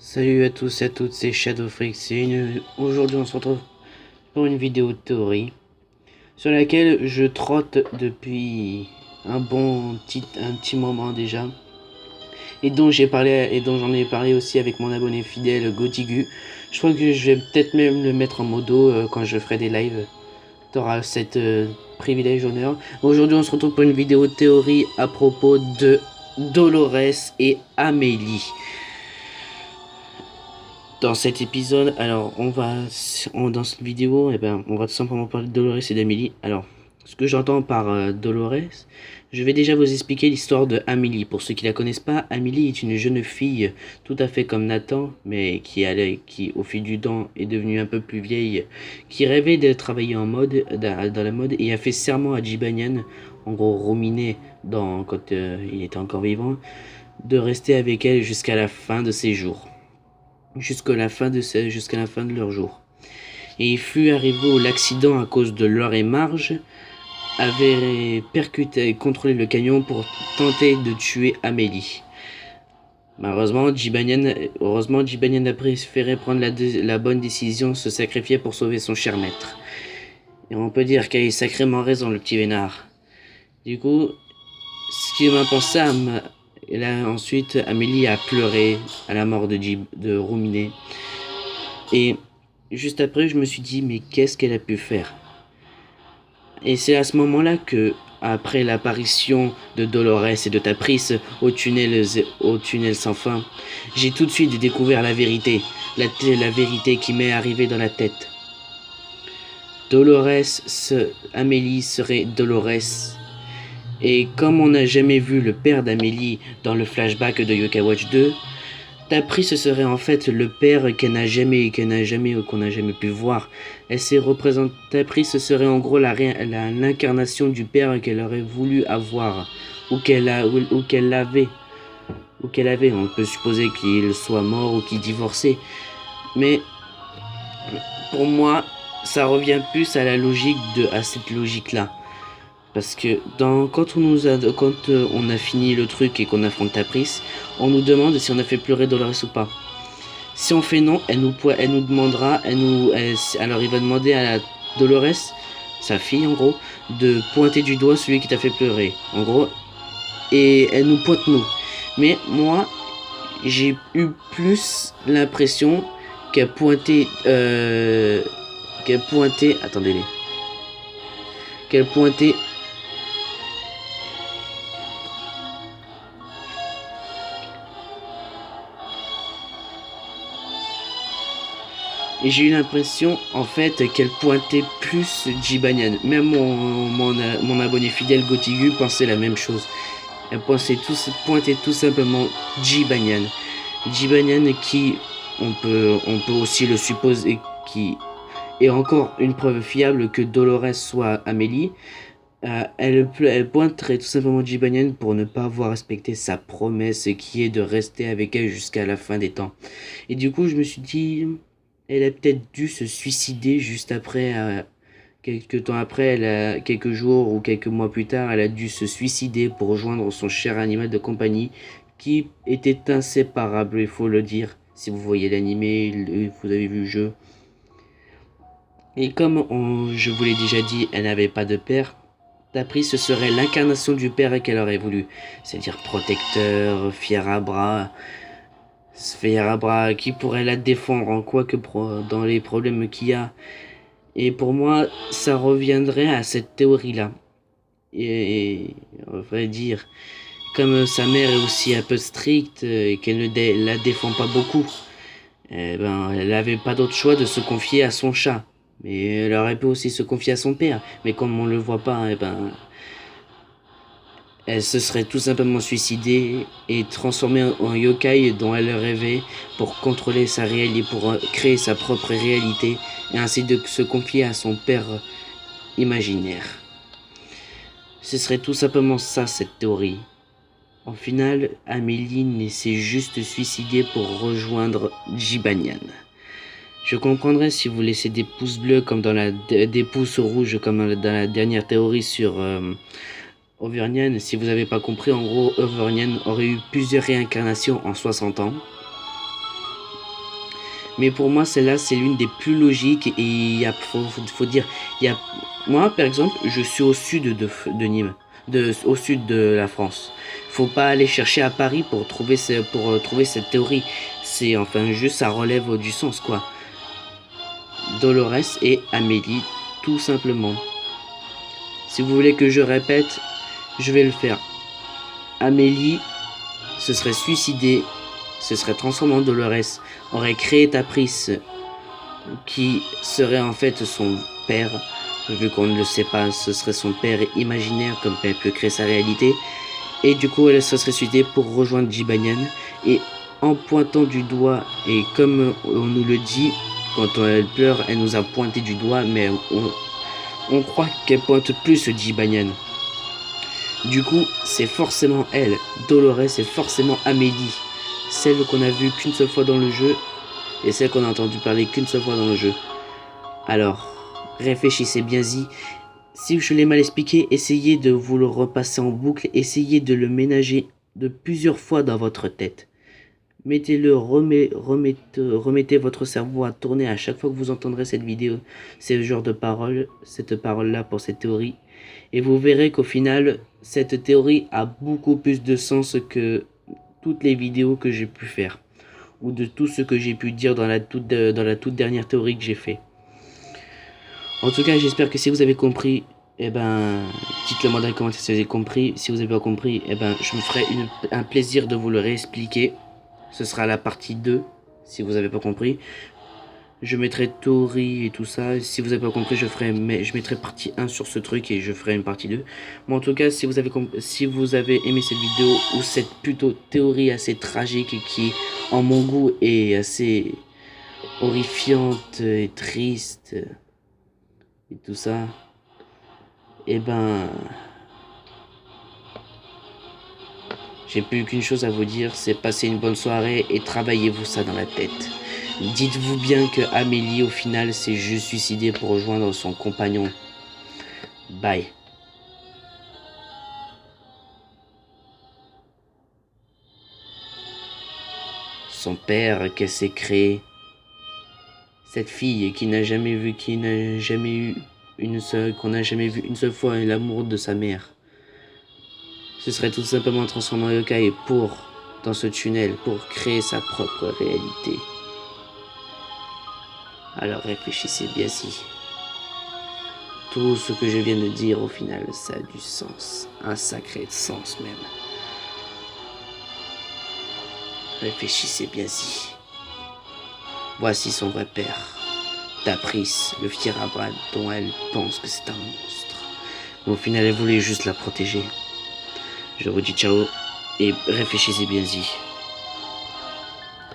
Salut à tous et à toutes, c'est Shadowfreak. Aujourd'hui on se retrouve pour une vidéo de théorie sur laquelle je trotte depuis un petit moment déjà, et dont j'en ai parlé aussi avec mon abonné fidèle Gotigu. Je crois que je vais peut-être même le mettre en modo quand je ferai des lives. T'auras cette privilège honneur. Aujourd'hui on se retrouve pour une vidéo de théorie à propos de Dolores et Amélie. Dans cet épisode, alors dans cette vidéo, on va tout simplement parler de Dolores et d'Amélie. Alors, ce que j'entends par Dolores, je vais déjà vous expliquer l'histoire de Amélie. Pour ceux qui la connaissent pas, Amélie est une jeune fille tout à fait comme Nathan, mais qui au fil du temps est devenue un peu plus vieille, qui rêvait de travailler dans la mode, et a fait serment à Jibanyan, en gros Rominé, quand il était encore vivant, de rester avec elle jusqu'à la fin de ses jours. Jusqu'à la fin de leur jour. Et il fut arrivé où l'accident à cause de Laure et Marge avait percuté et contrôlé le camion pour tenter de tuer Amélie. Malheureusement, Jibanyan a préféré prendre la bonne décision, se sacrifier pour sauver son cher maître. Et on peut dire qu'il a eu sacrément raison, le petit vénard. Du coup, ce qui m'a pensé à et là, ensuite, Amélie a pleuré à la mort de Rominé. Et juste après, je me suis dit, mais qu'est-ce qu'elle a pu faire? Et c'est à ce moment-là que, après l'apparition de Dolores et de Taprice au tunnel sans fin, j'ai tout de suite découvert la vérité. La vérité qui m'est arrivée dans la tête. Amélie serait Dolores. Et comme on n'a jamais vu le père d'Amélie dans le flashback de Yokai Watch 2, Taprice serait en fait le père qu'on n'a jamais pu voir. Taprice serait en gros l'incarnation du père qu'elle aurait voulu avoir, ou qu'elle avait. On peut supposer qu'il soit mort ou qu'il divorçait. Mais pour moi, ça revient plus à cette logique-là. Parce que quand on a fini le truc et qu'on affronte Taprice, on nous demande si on a fait pleurer Dolores ou pas. Si on fait non, elle nous demandera, alors il va demander à Dolores, sa fille en gros, de pointer du doigt celui qui t'a fait pleurer, en gros, et elle nous pointe nous. Mais moi, j'ai eu plus l'impression qu'elle pointait, attendez-les, qu'elle pointait. Et j'ai eu l'impression, en fait, qu'elle pointait plus Jibanyan. Même mon abonné fidèle Gotigu pensait la même chose. Elle pointait tout simplement Jibanyan. Jibanyan qui, on peut aussi le supposer, qui est encore une preuve fiable que Dolores soit Amélie. Elle pointerait tout simplement Jibanyan pour ne pas avoir respecté sa promesse qui est de rester avec elle jusqu'à la fin des temps. Et du coup, je me suis dit... Elle a peut-être dû se suicider juste après, quelques temps après, quelques jours ou quelques mois plus tard, elle a dû se suicider pour rejoindre son cher animal de compagnie qui était inséparable, il faut le dire. Si vous voyez l'animé, vous avez vu le jeu. Et comme je vous l'ai déjà dit, elle n'avait pas de père. D'après, ce serait l'incarnation du père qu'elle aurait voulu, c'est-à-dire protecteur, fier à bras qui pourrait la défendre en quoi que dans les problèmes qu'il y a. Et pour moi, ça reviendrait à cette théorie-là. Et à vrai dire, comme sa mère est aussi un peu stricte et qu'elle ne la défend pas beaucoup, elle n'avait pas d'autre choix de se confier à son chat. Mais elle aurait pu aussi se confier à son père. Mais comme on le voit pas, elle se serait tout simplement suicidée et transformée en yokai dont elle rêvait pour contrôler sa réalité, pour créer sa propre réalité et ainsi de se confier à son père imaginaire. Ce serait tout simplement ça, cette théorie. En final, Amélie s'est juste suicidée pour rejoindre Jibanyan. Je comprendrais si vous laissez des pouces bleus comme des pouces rouges comme dans la dernière théorie sur Overnian. Si vous n'avez pas compris, en gros, Overnian aurait eu plusieurs réincarnations en 60 ans. Mais pour moi, celle-là, c'est l'une des plus logiques. Et faut dire, moi, par exemple, je suis au sud de Nîmes, au sud de la France. Faut pas aller chercher à Paris pour trouver, trouver cette théorie. C'est enfin juste, ça relève du sens, quoi. Dolores et Amélie, tout simplement. Si vous voulez que je répète, je vais le faire. Amélie se serait suicidée, se serait transformée en Dolores, aurait créé Taprice, qui serait en fait son père, vu qu'on ne le sait pas, ce serait son père imaginaire, comme elle peut créer sa réalité, et du coup elle se serait suicidée pour rejoindre Jibanyan, et en pointant du doigt, et comme on nous le dit, quand elle pleure, elle nous a pointé du doigt, mais on croit qu'elle pointe plus Jibanyan. Du coup, c'est forcément elle. Dolores, c'est forcément Amélie. Celle qu'on a vue qu'une seule fois dans le jeu. Et celle qu'on a entendu parler qu'une seule fois dans le jeu. Alors, réfléchissez bien-y. Si je l'ai mal expliqué, essayez de vous le repasser en boucle. Essayez de le ménager de plusieurs fois dans votre tête. Mettez-le, remettez votre cerveau à tourner à chaque fois que vous entendrez cette vidéo, ce genre de parole, cette parole-là pour cette théorie. Et vous verrez qu'au final, cette théorie a beaucoup plus de sens que toutes les vidéos que j'ai pu faire. Ou de tout ce que j'ai pu dire dans la toute dernière théorie que j'ai fait. En tout cas, j'espère que si vous avez compris, dites-le moi dans les commentaires si vous avez compris. Si vous n'avez pas compris, je me ferai un plaisir de vous le réexpliquer. Ce sera la partie 2, si vous n'avez pas compris. Je mettrai théorie et tout ça. Si vous n'avez pas compris, je mettrai partie 1 sur ce truc et je ferai une partie 2. Mais en tout cas, si vous avez aimé cette vidéo ou cette plutôt théorie assez tragique qui, en mon goût, est assez horrifiante et triste et tout ça, j'ai plus qu'une chose à vous dire, c'est passer une bonne soirée et travaillez-vous ça dans la tête. Dites-vous bien que Amélie, au final, s'est juste suicidée pour rejoindre son compagnon. Bye. Son père qu'elle s'est créé. Cette fille qu'on n'a jamais vu une seule fois l'amour de sa mère. Ce serait tout simplement transformé en yokai dans ce tunnel, pour créer sa propre réalité. Alors réfléchissez bien si. Tout ce que je viens de dire, au final, ça a du sens. Un sacré sens même. Réfléchissez bien si. Voici son vrai père. Taprice, le Fierabrad dont elle pense que c'est un monstre. Mais au final, elle voulait juste la protéger. Je vous dis ciao et réfléchissez bien y.